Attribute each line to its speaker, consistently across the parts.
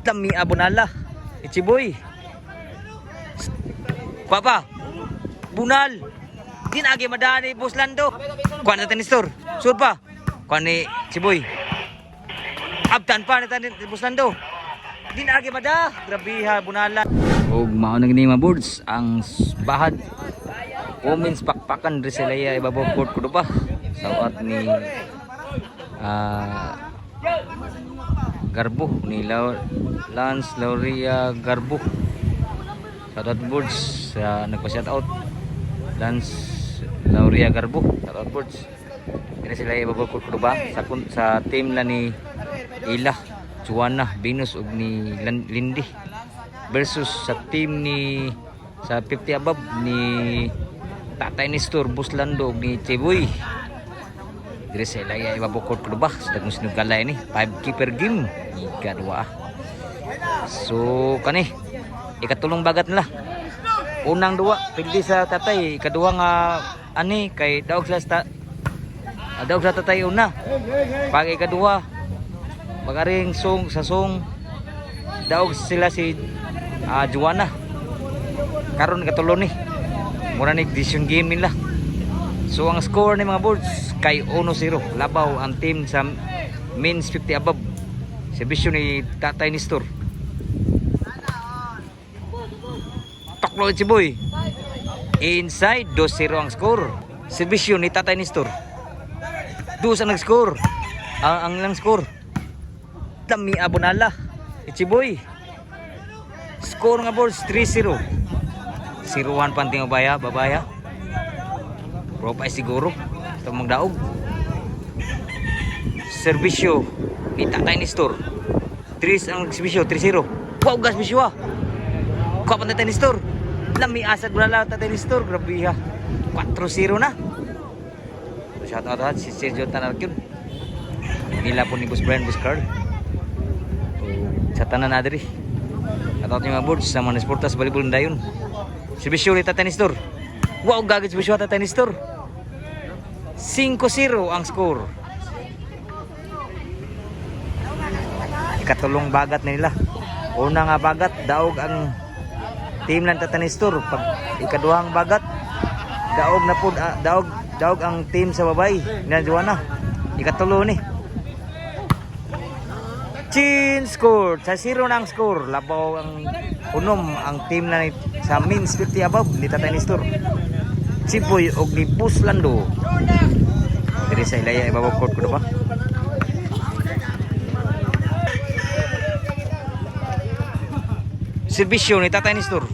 Speaker 1: Dami abonala. Ichiboy. Papa. Bunal. Dinagi madani Buslando. Kuan na tenistor. Sur pa. Kuan ni Chiboy. Abtan pa ni Buslando. Dinagi mada. Grabe ha bunala. Og mao nang ni mga boards ang bahad. Women's pakpakan diri sa laya ibabaw court kudo pa. Sawat ni Garbo ni Lance Lauria Garbo. Shoutout boards sa nagpa-shout out Lance Lauria Garbo. Shoutout boards. Kini sila ibabaw ko ba sa team na ni Ila, Juana, Venus ug ni Lindy versus sa team ni sa 50 above ni Tatay Nestor, Buslando ug ni Chiboy. Dire sa ilaya ibabukod ko ba sa dagong sinugalay ni 5 keeper game ikadua. So kani ikatulong bagat nila. Unang duwa pildi sa tatay, ikaduwa nga ani kay daog sa tatay una. Pag ikaduwa magaring song sa song daog sila si Juana. Karon katulo ni mura ni decision game nila. So ang score ni mga boards kay 1-0 labaw ang team sa men's 50 above. Serbisyo ni Tatay Nestor. Toklo Chiboy. Inside 2-0 ang score. Serbisyo ni Tatay Nestor. Dos ang nag-score. Ang lang score. Dami abonala. Chiboy. Score nga boards 3-0. 0-1 panting babaya. Propay siguro ito magdaog. Serbisyo ni Tatay Nestor. 3 ang serbisyo 3-0. Wow gas bisyo. Kuha pa Tatay Nestor. Lami asad wala Tatay Nestor. Grabe ha. 4-0 na. Shout out si Sergio Tanarkyun. Nila po ni Boss Brian Buscard. Sa tanan na diri. Shout out yung mga boards sa mga sportas volleyball dayon. Serbisyo ni Tatay Nestor. Wow gagawin serbisyo Tatay Nestor. 5-0 ang score. Ikatulong bagat nila. Una nga bagat daog ang team ng Tatay Nestor. Pag ikaduhang bagat daog na po daog ang team sa babay ni Juana. Ikatulo ni. Chin score. Sa 0 na ang score. Labaw ang unom ang team na sa men's 50 above ni Tatay Nestor. Chiboy og ni Buslando. Diri sa ilaya ibabaw court ko ba? Serbisyo ni Tatay Nestor.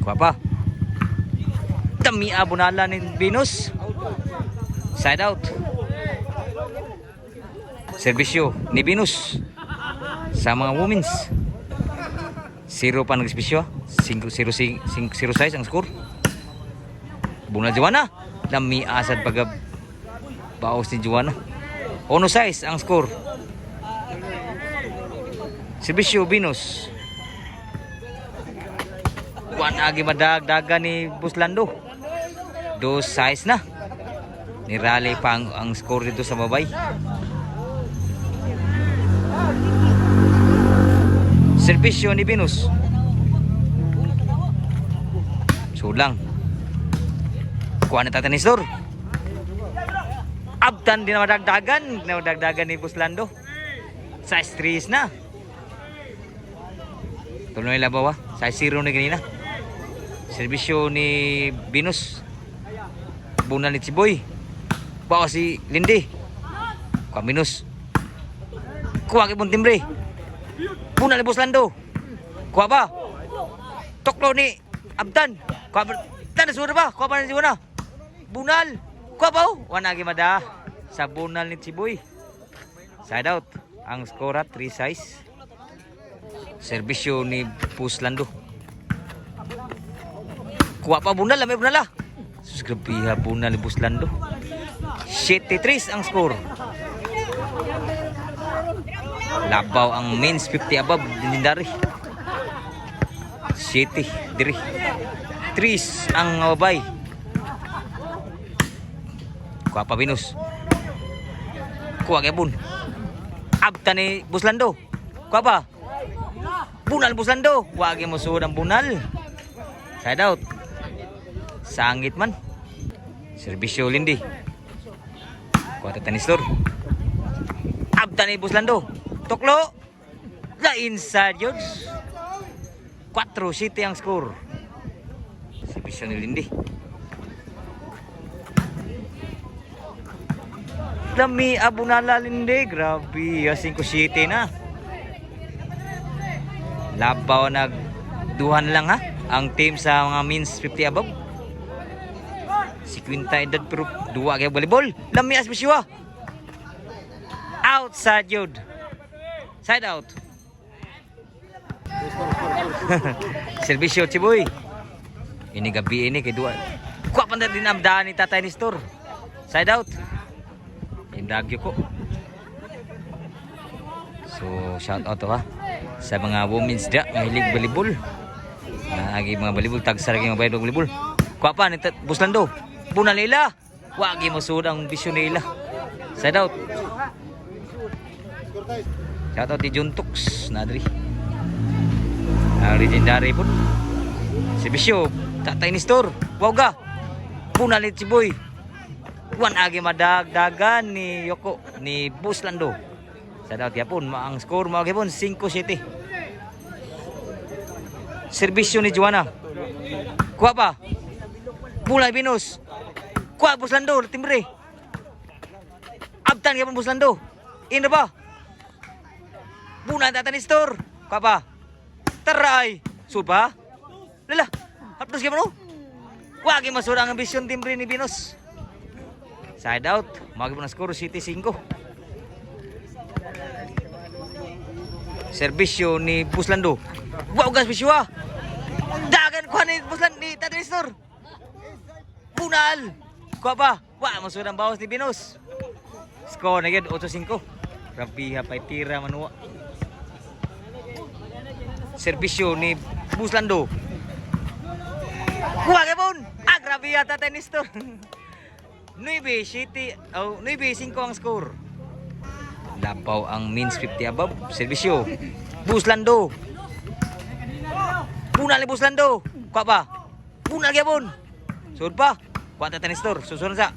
Speaker 1: Kuha pa. Dami abonala ni Venus. Side out. Serbisyo ni Venus sa mga women's. 0 pa nag-serbisyo. 0-6 ang score. Bunal Juana. Dami asad pag baos ni Juana. 1-6 ang score. Serbisyo Venus. Kuan agi madagdagan ni Buslando. 2-6 na. Nirally pa ang score dito sa babay. Serbisyo ni Venus. Sulang. Kuha na Tatay Nestor. Abtan din na madagdagan ni Buslando. Size 3 na. Tuloy nila ba? Size 0 na ganina. Serbisyo ni Venus. Bunal ni Chiboy. Bawa si Lindy. Kuha Venus. Kuha kipong timbre. Bunal ni Buslando. Kuha ba? Toklo ni Abdan. Kuha ba? Tanda suara ba? Kuha ba ni Juana? Bunal. Kuha ba? Wanagi mada. Sa bunal ni Chiboy. Side out. Ang skora 3-6. Serbisyo ni Buslando. Kuha pa bunal. May bunal ah. Sus grabe ha bunal ni Buslando. 7-3 ang score. Labaw ang men's 50 above dinindari. 7 diri. 3 ang babay. Kuha pa Venus. Kuha gyapon. Abta ni Buslando. Kuha pa. Bunal Buslando. Wagi mo sud ang bunal. Side out. Sangit man. Serbisyo Lindy. Kuha ta Nistor. Abta ni Buslando. Toklo. La inside yun. 4-7 ang score. Serbisyo ni Lindy. Lami abunala Lindy. Grabe. 5-7 na. Labaw nagduhan lang ha. Ang team sa mga means 50 above. Si Quinta edad pero duwa kaya volleyball. Lami asbisyo. Outside yun. Side out. Serbisyo Chiboy. Ini gabi ini kay duwa. Kuha pa na din amdaan ni Tatay Nistor. Side out. Indagyo ko. So shout out ha sa mga women's da mahilig volleyball. Agi mga volleyball tagsar kay mga bayad volleyball. Kuha pa ni Buslando. Bunal nila. Wagi mo sud ang bisyon nila. Side out. Shout out ti Juntux Nadri. Legendary po. Si Bisyo, Tatay Nistor. Wow ga. Punalit si Boy. Wan agi madagdagan ni Yoko ni Buslando. Sa daw yapon ang score mo gyapon 5-7. Serbisyo ni Juana. Kuha pa. Bulay Binus. Kuha Buslando timbre. Abtan gyapon Buslando. Ina ba? Bunal Tatay Nistor. Kuha pa. Taray. Sud pa? Lala. Hapdos gyapon no? Wagi masud ang ambisyon timbre ni Binus. Side out. Magi po na score 7-5. Serbisyo ni Buslando. Wow gas bisyo ah. Dagan ko ni Buslando ni Tatay Nistor. Bunal. Kuha pa. Wa masud ang bawas ni Binus. Score na gyud 8-5. Grabe pay tira manuwa. Serbisyo ni Buslando. Kuha gyapon. Ah grabe yata Tatay Nistor. 9-7 ang score. Labaw ang means 50 above. Serbisyo Buslando. Bunal ni Buslando. Kuha pa. Bunal gyapon. Sud pa. Kuha Tatay Nistor. Susunod sa.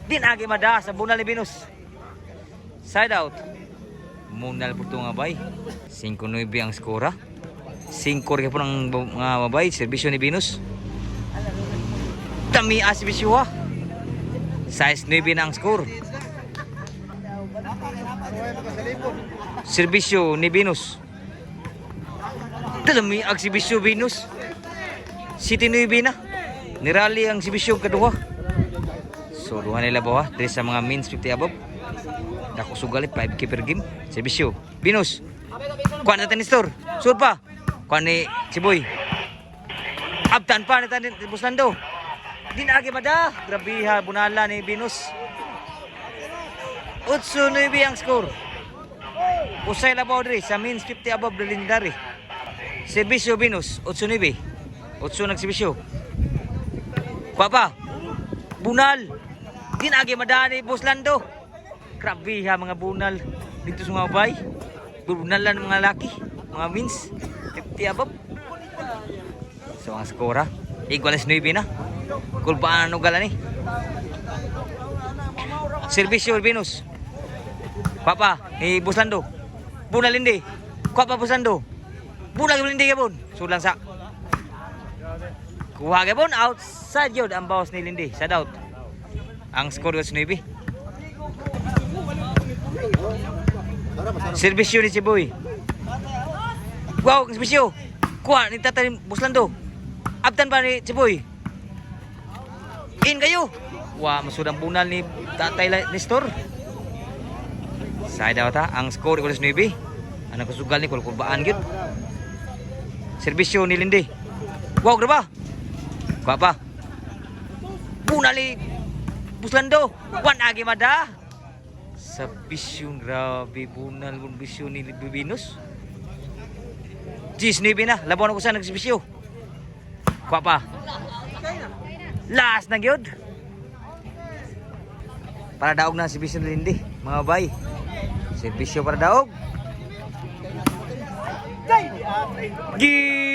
Speaker 1: Din agi mada sa bunal ni Binus. Side out. Munal po ito nga bay. 5-9 ang score ha. 5 gyapon ang mga mabay. Serbisyo ni Binus. Dami asibisyo ha. Size 9 na ang score. Serbisyo ni Binus. Dami ang serbisyo Binus. City 9 na. Nirali ang serbisyo kaduha. So duha nila ba ha? Sa mga means 50 above. Dako sugalit 5k per game. Serbisyo Binus. Kuha na Tatay Nistor. Sud pa. Kuha ni Chiboy. Abtan pa ni Tatay Buslando. Dinagi mada. Grabe ha, bunala ni Binus. 8-9 ang score. Usay labaw diri sa means 50 above legendary. Serbisyo Binus 8-9. 8 nagserbisyo. Kuha pa. Bunal. Dinagi mada ni Buslando. Grabe ha mga bunal dito sa mga bay. Bunalan ng mga laki, mga means 50 above. So ang score ha. Igualas 9 na. Kulbaan ano gala ni. Serbisyo Binus. Papa ni Buslando. Bunal hindi. Kuha pa Buslando. Bunal hindi gyapon. Sulang sa. Kuha gyapon outside yun ang bawas ni Lindy. Side out. Ang score was 9. Serbisyo ni Chiboy. Wow, serbisyo. Kuha ni Tatay Buslando. Abtan pa ni Chiboy. In kayo. Wah, masudang bunal ni Tatay Nistor. Side out ha. Ang score igualas 9. Ano kusugal ni kulbaan gyud. Serbisyo ni Lindy. Wow, graba. Kuha pa. Bunal ni Buslando. Wan agi mada. Sa bisyon grabe bunal bisyon ni Binus. Gis 9 na. Labaw na ko sa nagsibisyo. Kuha pa. Last na gyud. Para daog na si Bisyo Lindi, mga bay. Servisyo para daog. Gi